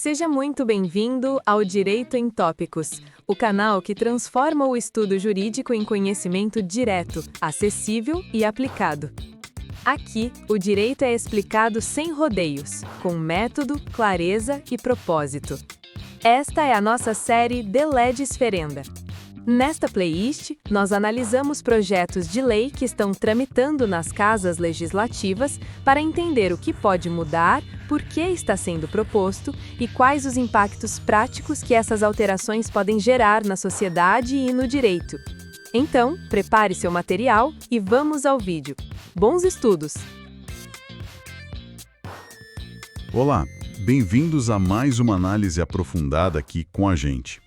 Seja muito bem-vindo ao Direito em Tópicos, o canal que transforma o estudo jurídico em conhecimento direto, acessível e aplicado. Aqui, o direito é explicado sem rodeios, com método, clareza e propósito. Esta é a nossa série De Legis Ferenda. Nesta playlist, nós analisamos projetos de lei que estão tramitando nas casas legislativas para entender o que pode mudar, por que está sendo proposto e quais os impactos práticos que essas alterações podem gerar na sociedade e no direito. Então, prepare seu material e vamos ao vídeo. Bons estudos! Olá, bem-vindos a mais uma análise aprofundada aqui com a gente.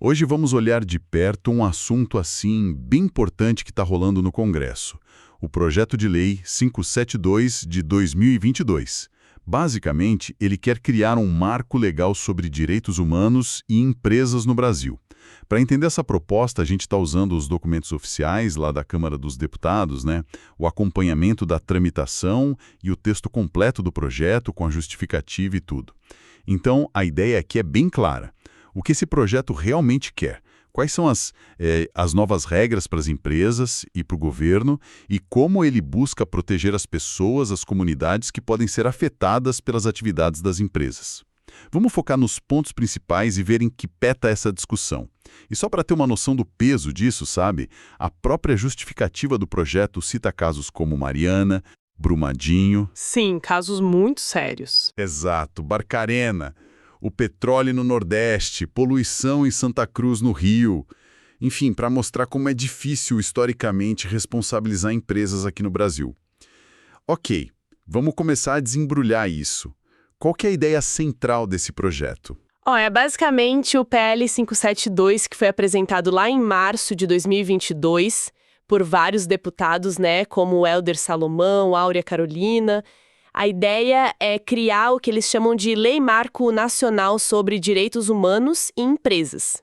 Hoje vamos olhar de perto um assunto assim bem importante que está rolando no Congresso, o Projeto de Lei 572 de 2022. Basicamente, ele quer criar um marco legal sobre direitos humanos e empresas no Brasil. Para entender essa proposta, a gente está usando os documentos oficiais lá da Câmara dos Deputados, o acompanhamento da tramitação e o texto completo do projeto com a justificativa e tudo. Então, a ideia aqui é bem clara. O que esse projeto realmente quer? Quais são as novas regras para as empresas e para o governo e como ele busca proteger as pessoas, as comunidades que podem ser afetadas pelas atividades das empresas? Vamos focar nos pontos principais e ver em que pé está essa discussão. E só para ter uma noção do peso disso, sabe? A própria justificativa do projeto cita casos como Mariana, Brumadinho... Sim, casos muito sérios. Exato, Barcarena... o petróleo no Nordeste, poluição em Santa Cruz, no Rio. Enfim, para mostrar como é difícil, historicamente, responsabilizar empresas aqui no Brasil. Ok, vamos começar a desembrulhar isso. Qual que é a ideia central desse projeto? É basicamente o PL 572, que foi apresentado lá em março de 2022 por vários deputados, como o Hélder Salomão, Áurea Carolina. A ideia é criar o que eles chamam de Lei Marco Nacional sobre Direitos Humanos e Empresas.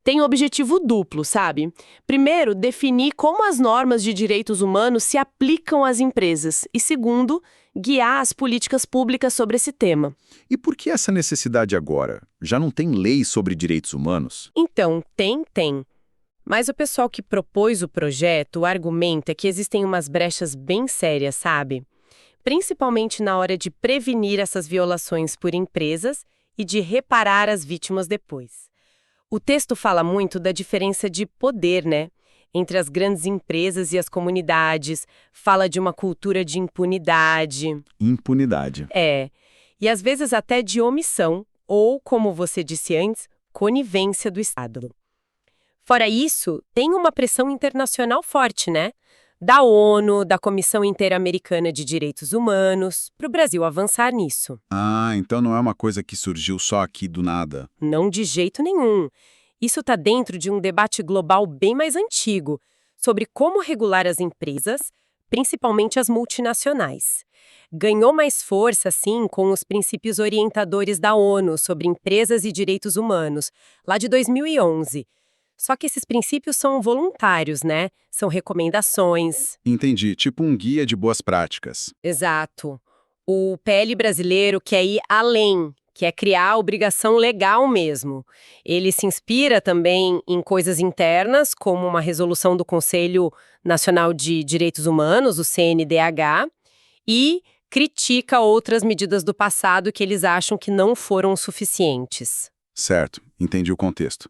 Tem um objetivo duplo, sabe? Primeiro, definir como as normas de direitos humanos se aplicam às empresas. E segundo, guiar as políticas públicas sobre esse tema. E por que essa necessidade agora? Já não tem lei sobre direitos humanos? Então, tem. Mas o pessoal que propôs o projeto argumenta que existem umas brechas bem sérias, sabe? Principalmente na hora de prevenir essas violações por empresas e de reparar as vítimas depois. O texto fala muito da diferença de poder, entre as grandes empresas e as comunidades, fala de uma cultura de impunidade. Impunidade. E às vezes até de omissão, ou, como você disse antes, conivência do Estado. Fora isso, tem uma pressão internacional forte, da ONU, da Comissão Interamericana de Direitos Humanos, para o Brasil avançar nisso. Então não é uma coisa que surgiu só aqui do nada. Não de jeito nenhum. Isso está dentro de um debate global bem mais antigo, sobre como regular as empresas, principalmente as multinacionais. Ganhou mais força, assim, com os princípios orientadores da ONU sobre empresas e direitos humanos, lá de 2011. Só que esses princípios são voluntários, São recomendações. Entendi, tipo um guia de boas práticas. Exato. O PL brasileiro quer ir além, quer criar a obrigação legal mesmo. Ele se inspira também em coisas internas, como uma resolução do Conselho Nacional de Direitos Humanos, o CNDH, e critica outras medidas do passado que eles acham que não foram suficientes. Certo, entendi o contexto.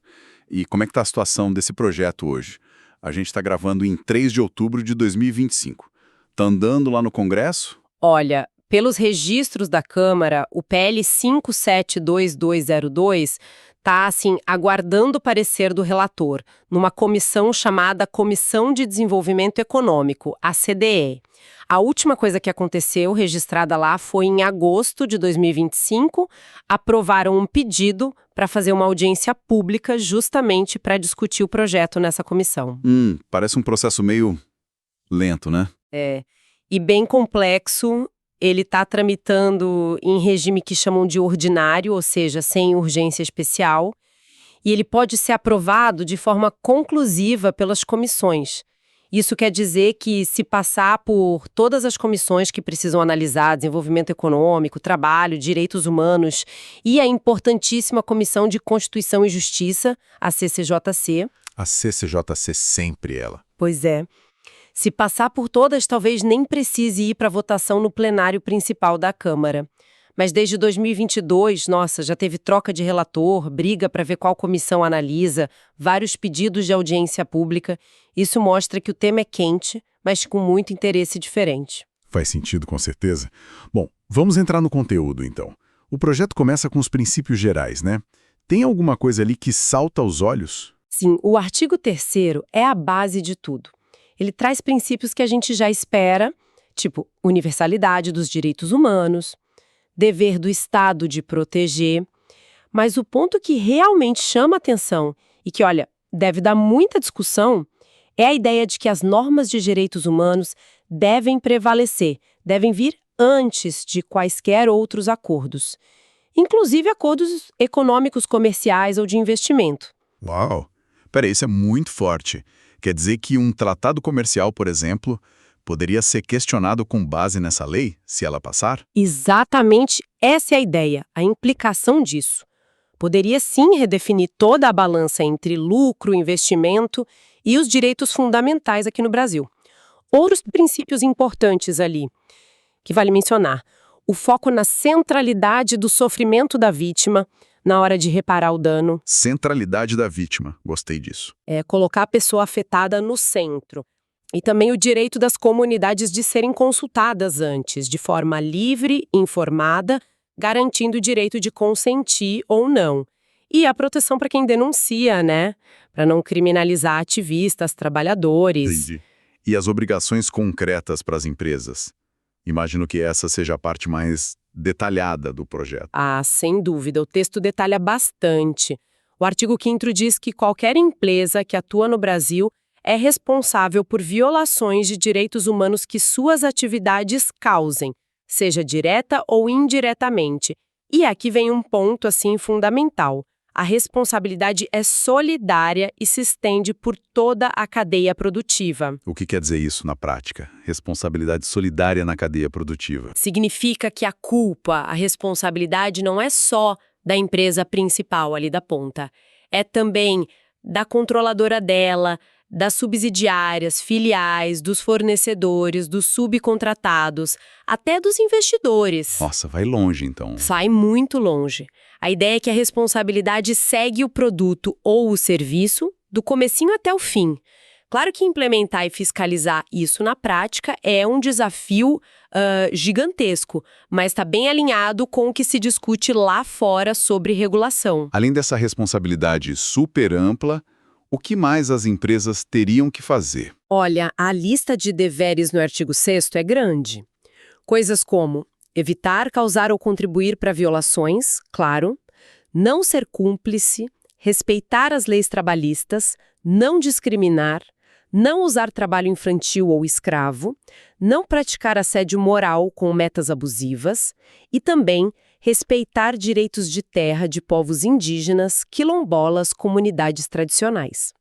E como é que está a situação desse projeto hoje? A gente está gravando em 3 de outubro de 2025. Está andando lá no Congresso? Olha, pelos registros da Câmara, o PL 572202 está, aguardando o parecer do relator, numa comissão chamada Comissão de Desenvolvimento Econômico, a CDE. A última coisa que aconteceu, registrada lá, foi em agosto de 2025, aprovaram um pedido para fazer uma audiência pública justamente para discutir o projeto nessa comissão. Parece um processo meio lento, E bem complexo. Ele está tramitando em regime que chamam de ordinário, ou seja, sem urgência especial, e ele pode ser aprovado de forma conclusiva pelas comissões. Isso quer dizer que, se passar por todas as comissões que precisam analisar desenvolvimento econômico, trabalho, direitos humanos e a importantíssima Comissão de Constituição e Justiça, a CCJC. A CCJC sempre ela. Pois é. Se passar por todas, talvez nem precise ir para votação no plenário principal da Câmara. Mas desde 2022, nossa, já teve troca de relator, briga para ver qual comissão analisa, vários pedidos de audiência pública. Isso mostra que o tema é quente, mas com muito interesse diferente. Faz sentido, com certeza. Bom, vamos entrar no conteúdo, então. O projeto começa com os princípios gerais, né? Tem alguma coisa ali que salta aos olhos? Sim, o artigo 3º é a base de tudo. Ele traz princípios que a gente já espera, tipo universalidade dos direitos humanos, dever do Estado de proteger, mas o ponto que realmente chama atenção e que, olha, deve dar muita discussão é a ideia de que as normas de direitos humanos devem prevalecer, devem vir antes de quaisquer outros acordos, inclusive acordos econômicos, comerciais ou de investimento. Uau! Peraí, isso é muito forte. Quer dizer que um tratado comercial, por exemplo, poderia ser questionado com base nessa lei, se ela passar? Exatamente essa é a ideia, a implicação disso. Poderia sim redefinir toda a balança entre lucro, investimento e os direitos fundamentais aqui no Brasil. Outros princípios importantes ali, que vale mencionar: o foco na centralidade do sofrimento da vítima na hora de reparar o dano. Centralidade da vítima, gostei disso. É colocar a pessoa afetada no centro. E também o direito das comunidades de serem consultadas antes, de forma livre, informada, garantindo o direito de consentir ou não. E a proteção para quem denuncia, né? Para não criminalizar ativistas, trabalhadores. Entendi. E as obrigações concretas para as empresas? Imagino que essa seja a parte mais detalhada do projeto. Ah, sem dúvida, o texto detalha bastante. O artigo 5º diz que qualquer empresa que atua no Brasil é responsável por violações de direitos humanos que suas atividades causem, seja direta ou indiretamente. E aqui vem um ponto, assim, fundamental. A responsabilidade é solidária e se estende por toda a cadeia produtiva. O que quer dizer isso na prática? Responsabilidade solidária na cadeia produtiva. Significa que a culpa, a responsabilidade não é só da empresa principal ali da ponta. É também da controladora dela, das subsidiárias, filiais, dos fornecedores, dos subcontratados, até dos investidores. Nossa, vai longe então. Vai muito longe. A ideia é que a responsabilidade segue o produto ou o serviço do comecinho até o fim. Claro que implementar e fiscalizar isso na prática é um desafio gigantesco, mas está bem alinhado com o que se discute lá fora sobre regulação. Além dessa responsabilidade super ampla, o que mais as empresas teriam que fazer? Olha, a lista de deveres no artigo 6º é grande. Coisas como evitar causar ou contribuir para violações, claro, não ser cúmplice, respeitar as leis trabalhistas, não discriminar, não usar trabalho infantil ou escravo, não praticar assédio moral com metas abusivas e também respeitar direitos de terra de povos indígenas, quilombolas, comunidades tradicionais.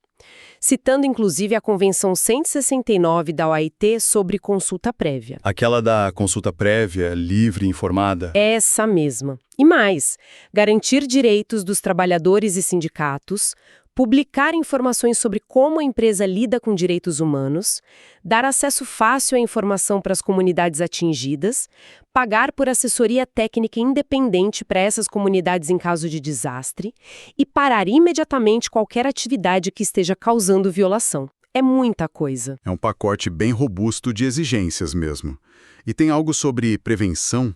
Citando inclusive a Convenção 169 da OIT sobre consulta prévia. Aquela da consulta prévia, livre e informada? Essa mesma. E mais, garantir direitos dos trabalhadores e sindicatos, publicar informações sobre como a empresa lida com direitos humanos, dar acesso fácil à informação para as comunidades atingidas, pagar por assessoria técnica independente para essas comunidades em caso de desastre e parar imediatamente qualquer atividade que esteja causando violação. É muita coisa. É um pacote bem robusto de exigências mesmo. E tem algo sobre prevenção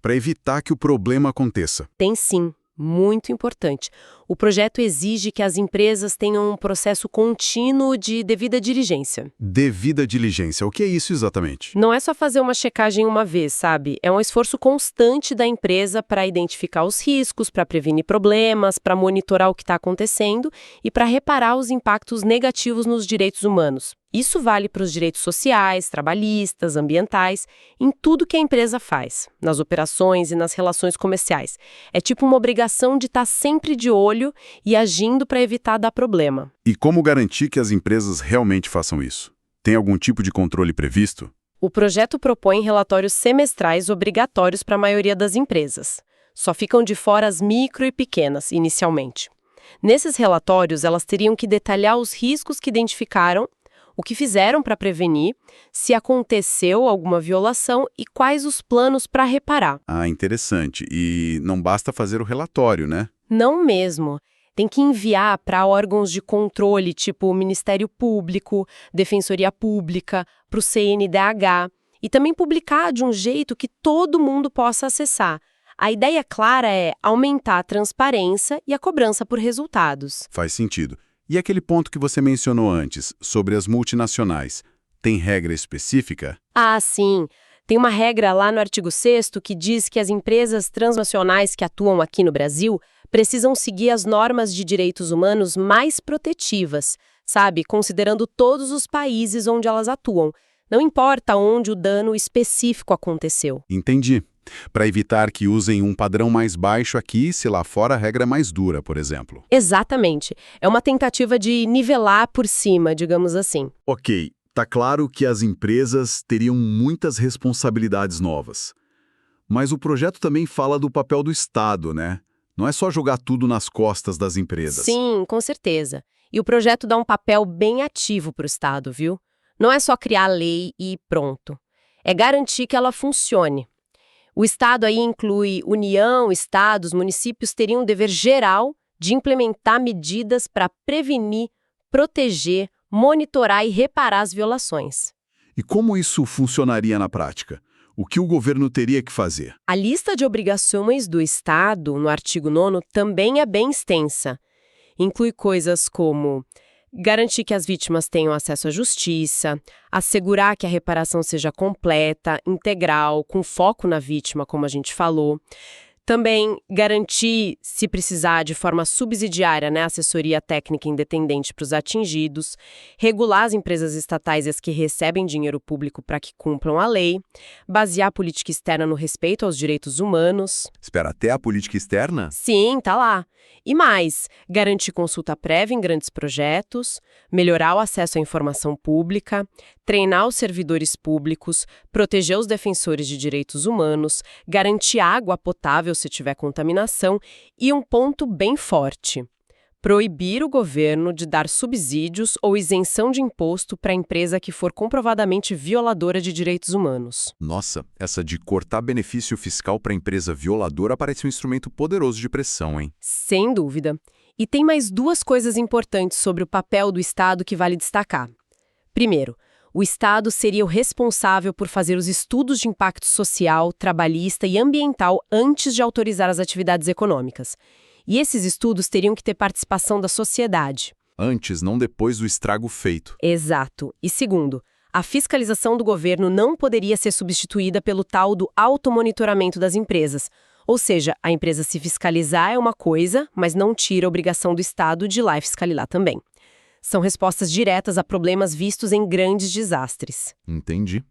para evitar que o problema aconteça. Tem sim. Muito importante. O projeto exige que as empresas tenham um processo contínuo de devida diligência. Devida diligência, o que é isso exatamente? Não é só fazer uma checagem uma vez, sabe? É um esforço constante da empresa para identificar os riscos, para prevenir problemas, para monitorar o que está acontecendo e para reparar os impactos negativos nos direitos humanos. Isso vale para os direitos sociais, trabalhistas, ambientais, em tudo que a empresa faz, nas operações e nas relações comerciais. É tipo uma obrigação de estar sempre de olho e agindo para evitar dar problema. E como garantir que as empresas realmente façam isso? Tem algum tipo de controle previsto? O projeto propõe relatórios semestrais obrigatórios para a maioria das empresas. Só ficam de fora as micro e pequenas, inicialmente. Nesses relatórios, elas teriam que detalhar os riscos que identificaram, o que fizeram para prevenir, se aconteceu alguma violação e quais os planos para reparar. Ah, interessante. E não basta fazer o relatório, né? Não mesmo. Tem que enviar para órgãos de controle, tipo o Ministério Público, Defensoria Pública, para o CNDH, e também publicar de um jeito que todo mundo possa acessar. A ideia clara é aumentar a transparência e a cobrança por resultados. Faz sentido. E aquele ponto que você mencionou antes, sobre as multinacionais, tem regra específica? Ah, sim. Tem uma regra lá no artigo 6º que diz que as empresas transnacionais que atuam aqui no Brasil precisam seguir as normas de direitos humanos mais protetivas, sabe? Considerando todos os países onde elas atuam. Não importa onde o dano específico aconteceu. Entendi. Para evitar que usem um padrão mais baixo aqui, se lá fora a regra é mais dura, por exemplo. Exatamente. É uma tentativa de nivelar por cima, digamos assim. Ok, tá claro que as empresas teriam muitas responsabilidades novas. Mas o projeto também fala do papel do Estado, né? Não é só jogar tudo nas costas das empresas. Sim, com certeza. E o projeto dá um papel bem ativo para o Estado, viu? Não é só criar a lei e pronto. É garantir que ela funcione. O Estado aí inclui União, Estados, municípios teriam um dever geral de implementar medidas para prevenir, proteger, monitorar e reparar as violações. E como isso funcionaria na prática? O que o governo teria que fazer? A lista de obrigações do Estado, no artigo 9º, também é bem extensa. Inclui coisas como garantir que as vítimas tenham acesso à justiça, assegurar que a reparação seja completa, integral, com foco na vítima, como a gente falou. Também garantir, se precisar, de forma subsidiária, né, assessoria técnica independente para os atingidos, regular as empresas estatais e as que recebem dinheiro público para que cumpram a lei, basear a política externa no respeito aos direitos humanos. Espera, até a política externa? Sim, tá lá. E mais, garantir consulta prévia em grandes projetos, melhorar o acesso à informação pública, treinar os servidores públicos, proteger os defensores de direitos humanos, garantir água potável se tiver contaminação e um ponto bem forte: proibir o governo de dar subsídios ou isenção de imposto para a empresa que for comprovadamente violadora de direitos humanos. Nossa, essa de cortar benefício fiscal para a empresa violadora parece um instrumento poderoso de pressão, hein? Sem dúvida. E tem mais duas coisas importantes sobre o papel do Estado que vale destacar. Primeiro, o Estado seria o responsável por fazer os estudos de impacto social, trabalhista e ambiental antes de autorizar as atividades econômicas. E esses estudos teriam que ter participação da sociedade. Antes, não depois do estrago feito. Exato. E segundo, a fiscalização do governo não poderia ser substituída pelo tal do automonitoramento das empresas. Ou seja, a empresa se fiscalizar é uma coisa, mas não tira a obrigação do Estado de ir lá e fiscalizar também. São respostas diretas a problemas vistos em grandes desastres. Entendi.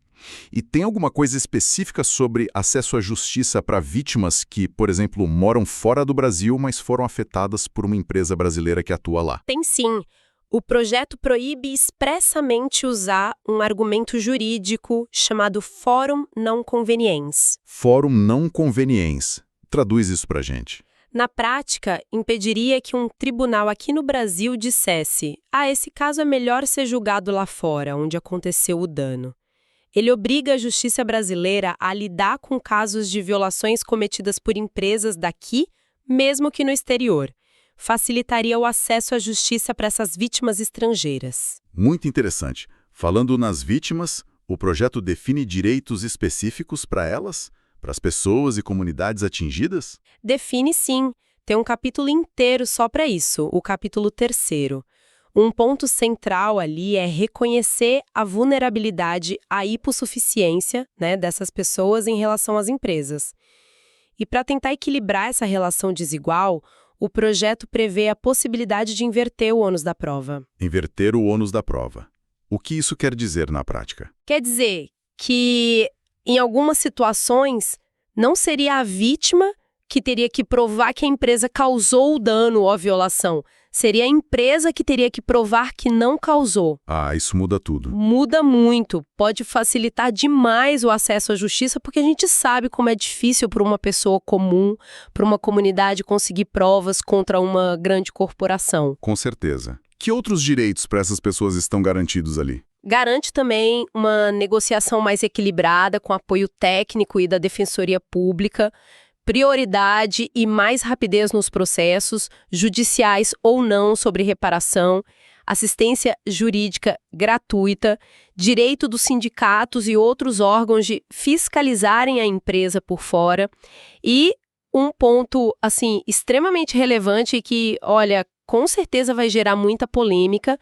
E tem alguma coisa específica sobre acesso à justiça para vítimas que, por exemplo, moram fora do Brasil, mas foram afetadas por uma empresa brasileira que atua lá? Tem sim. O projeto proíbe expressamente usar um argumento jurídico chamado Fórum Não Conveniens. Fórum Não Conveniens. Traduz isso pra gente. Na prática, impediria que um tribunal aqui no Brasil dissesse: esse caso é melhor ser julgado lá fora, onde aconteceu o dano. Ele obriga a justiça brasileira a lidar com casos de violações cometidas por empresas daqui, mesmo que no exterior. Facilitaria o acesso à justiça para essas vítimas estrangeiras. Muito interessante. Falando nas vítimas, o projeto define direitos específicos para elas? Para as pessoas e comunidades atingidas? Define sim. Tem um capítulo inteiro só para isso, o capítulo 3º. Um ponto central ali é reconhecer a vulnerabilidade, a hipossuficiência, né, dessas pessoas em relação às empresas. E para tentar equilibrar essa relação desigual, o projeto prevê a possibilidade de inverter o ônus da prova. Inverter o ônus da prova. O que isso quer dizer na prática? Quer dizer que, em algumas situações, não seria a vítima que teria que provar que a empresa causou o dano ou a violação. seria a empresa que teria que provar que não causou. Ah, isso muda tudo. Muda muito, pode facilitar demais o acesso à justiça, porque a gente sabe como é difícil para uma pessoa comum, para uma comunidade conseguir provas contra uma grande corporação. Com certeza. Que outros direitos para essas pessoas estão garantidos ali? Garante também uma negociação mais equilibrada com apoio técnico e da Defensoria Pública, prioridade e mais rapidez nos processos, judiciais ou não, sobre reparação, assistência jurídica gratuita, direito dos sindicatos e outros órgãos de fiscalizarem a empresa por fora e um ponto, assim, extremamente relevante e que, olha, com certeza vai gerar muita polêmica,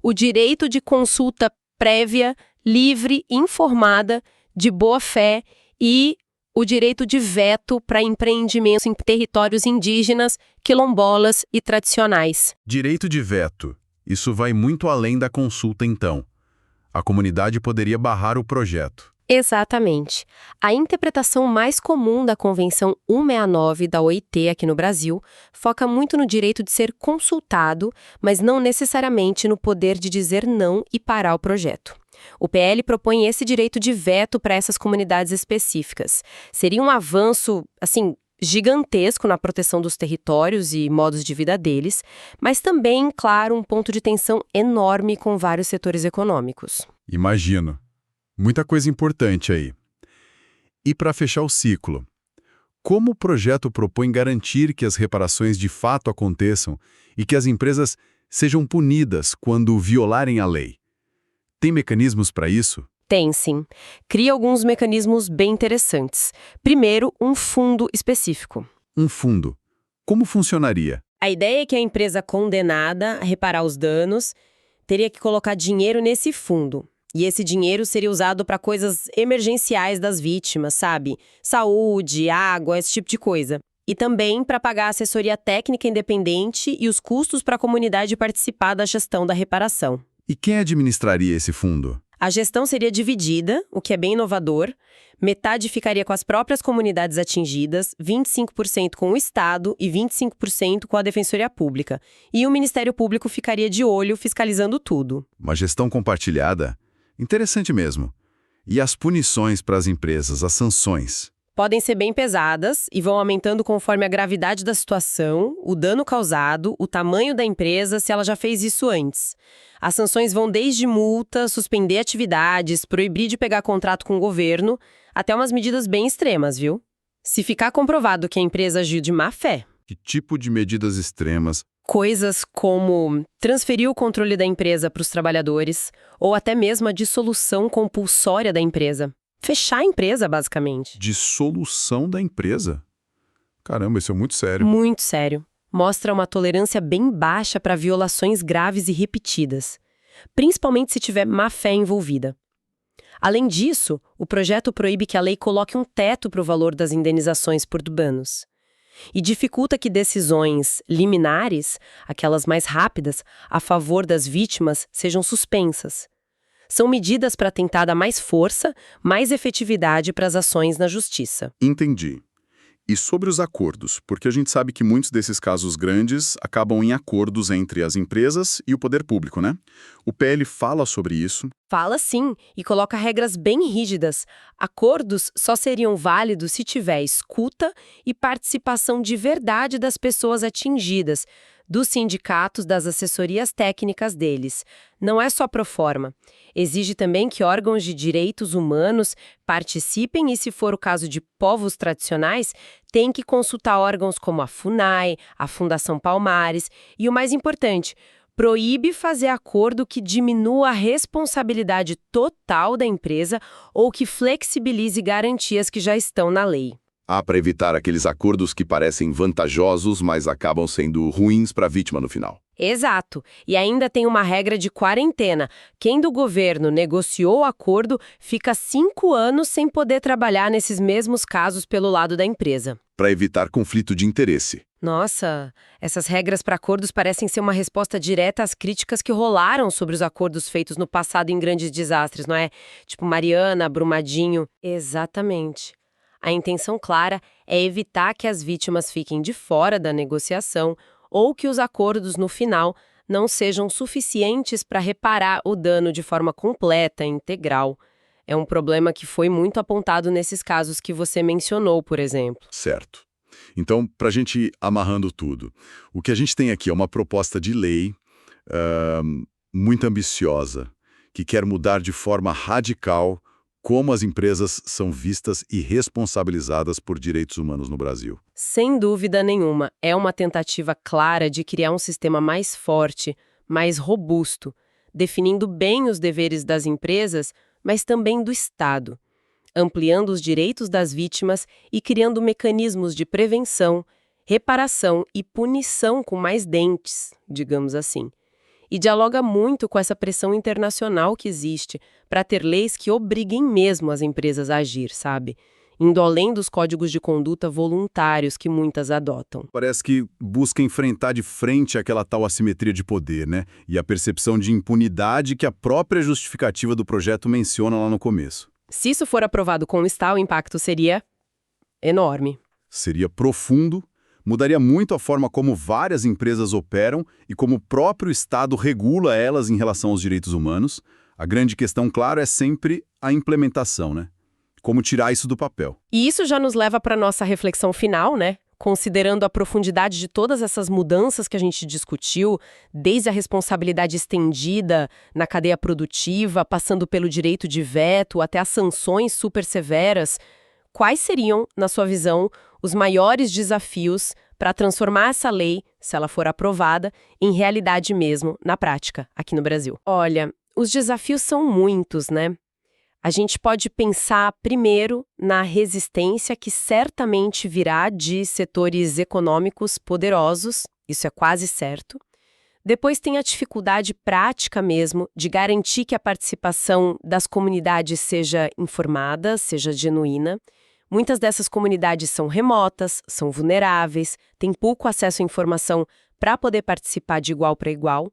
o direito de consulta prévia, livre, informada, de boa fé e o direito de veto para empreendimentos em territórios indígenas, quilombolas e tradicionais. Direito de veto. Isso vai muito além da consulta, então. A comunidade poderia barrar o projeto. Exatamente. A interpretação mais comum da Convenção 169 da OIT aqui no Brasil foca muito no direito de ser consultado, mas não necessariamente no poder de dizer não e parar o projeto. O PL propõe esse direito de veto para essas comunidades específicas. Seria um avanço, assim, gigantesco na proteção dos territórios e modos de vida deles, mas também, claro, um ponto de tensão enorme com vários setores econômicos. Imagino. Muita coisa importante aí. E para fechar o ciclo, como o projeto propõe garantir que as reparações de fato aconteçam e que as empresas sejam punidas quando violarem a lei? Tem mecanismos para isso? Tem, sim. Cria alguns mecanismos bem interessantes. Primeiro, um fundo específico. Um fundo. Como funcionaria? A ideia é que a empresa condenada a reparar os danos teria que colocar dinheiro nesse fundo. E esse dinheiro seria usado para coisas emergenciais das vítimas, sabe? Saúde, água, esse tipo de coisa. E também para pagar a assessoria técnica independente e os custos para a comunidade participar da gestão da reparação. E quem administraria esse fundo? A gestão seria dividida, o que é bem inovador. Metade ficaria com as próprias comunidades atingidas, 25% com o Estado e 25% com a Defensoria Pública. E o Ministério Público ficaria de olho, fiscalizando tudo. Uma gestão compartilhada? Interessante mesmo. E as punições para as empresas, as sanções? Podem ser bem pesadas e vão aumentando conforme a gravidade da situação, o dano causado, o tamanho da empresa, se ela já fez isso antes. As sanções vão desde multa, suspender atividades, proibir de pegar contrato com o governo, até umas medidas bem extremas, viu? Se ficar comprovado que a empresa agiu de má fé. Que tipo de medidas extremas? Coisas como transferir o controle da empresa para os trabalhadores, ou até mesmo a dissolução compulsória da empresa. Fechar a empresa, basicamente. Dissolução da empresa? Caramba, isso é muito sério. Muito sério. Mostra uma tolerância bem baixa para violações graves e repetidas, principalmente se tiver má fé envolvida. Além disso, o projeto proíbe que a lei coloque um teto para o valor das indenizações por danos. E dificulta que decisões liminares, aquelas mais rápidas, a favor das vítimas, sejam suspensas. São medidas para tentar dar mais força, mais efetividade para as ações na justiça. Entendi. E sobre os acordos, porque a gente sabe que muitos desses casos grandes acabam em acordos entre as empresas e o poder público, né? O PL fala sobre isso. Fala sim, e coloca regras bem rígidas. Acordos só seriam válidos se tiver escuta e participação de verdade das pessoas atingidas, dos sindicatos, das assessorias técnicas deles. Não é só pro forma. Exige também que órgãos de direitos humanos participem e, se for o caso de povos tradicionais, tem que consultar órgãos como a FUNAI, a Fundação Palmares e, o mais importante, proíbe fazer acordo que diminua a responsabilidade total da empresa ou que flexibilize garantias que já estão na lei. Para evitar aqueles acordos que parecem vantajosos, mas acabam sendo ruins para a vítima no final. Exato. E ainda tem uma regra de quarentena. Quem do governo negociou o acordo fica 5 anos sem poder trabalhar nesses mesmos casos pelo lado da empresa. Para evitar conflito de interesse. Nossa, essas regras para acordos parecem ser uma resposta direta às críticas que rolaram sobre os acordos feitos no passado em grandes desastres, não é? Tipo Mariana, Brumadinho. Exatamente. A intenção clara é evitar que as vítimas fiquem de fora da negociação ou que os acordos no final não sejam suficientes para reparar o dano de forma completa e integral. É um problema que foi muito apontado nesses casos que você mencionou, por exemplo. Certo. Então, para a gente ir amarrando tudo, o que a gente tem aqui é uma proposta de lei muito ambiciosa, que quer mudar de forma radical como as empresas são vistas e responsabilizadas por direitos humanos no Brasil. Sem dúvida nenhuma, é uma tentativa clara de criar um sistema mais forte, mais robusto, definindo bem os deveres das empresas, mas também do Estado, ampliando os direitos das vítimas e criando mecanismos de prevenção, reparação e punição com mais dentes, digamos assim. E dialoga muito com essa pressão internacional que existe para ter leis que obriguem mesmo as empresas a agir, sabe? Indo além dos códigos de conduta voluntários que muitas adotam. Parece que busca enfrentar de frente aquela tal assimetria de poder, né? E a percepção de impunidade que a própria justificativa do projeto menciona lá no começo. Se isso for aprovado como está, o impacto seria enorme. Seria profundo, mudaria muito a forma como várias empresas operam e como o próprio Estado regula elas em relação aos direitos humanos. A grande questão, claro, é sempre a implementação, né? Como tirar isso do papel. E isso já nos leva para a nossa reflexão final, né? Considerando a profundidade de todas essas mudanças que a gente discutiu, desde a responsabilidade estendida na cadeia produtiva, passando pelo direito de veto até as sanções super severas, quais seriam, na sua visão, os maiores desafios para transformar essa lei, se ela for aprovada, em realidade mesmo, na prática, aqui no Brasil? Olha, os desafios são muitos, né? A gente pode pensar primeiro na resistência que certamente virá de setores econômicos poderosos, isso é quase certo. Depois tem a dificuldade prática mesmo de garantir que a participação das comunidades seja informada, seja genuína. Muitas dessas comunidades são remotas, são vulneráveis, têm pouco acesso à informação para poder participar de igual para igual.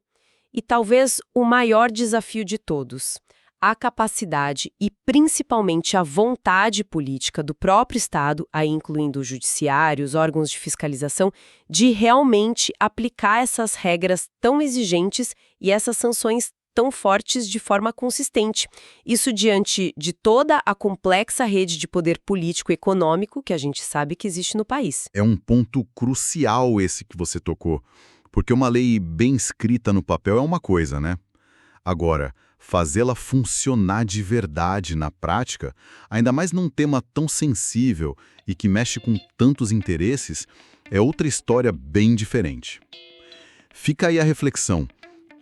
E talvez o maior desafio de todos, a capacidade e principalmente a vontade política do próprio Estado, aí incluindo o judiciário, os órgãos de fiscalização, de realmente aplicar essas regras tão exigentes e essas sanções tão fortes de forma consistente. Isso diante de toda a complexa rede de poder político e econômico que a gente sabe que existe no país. É um ponto crucial esse que você tocou, porque uma lei bem escrita no papel é uma coisa, né? Agora, fazê-la funcionar de verdade na prática, ainda mais num tema tão sensível e que mexe com tantos interesses, é outra história bem diferente. Fica aí a reflexão.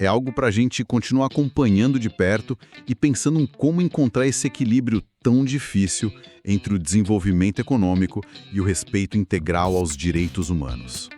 É algo para a gente continuar acompanhando de perto e pensando em como encontrar esse equilíbrio tão difícil entre o desenvolvimento econômico e o respeito integral aos direitos humanos.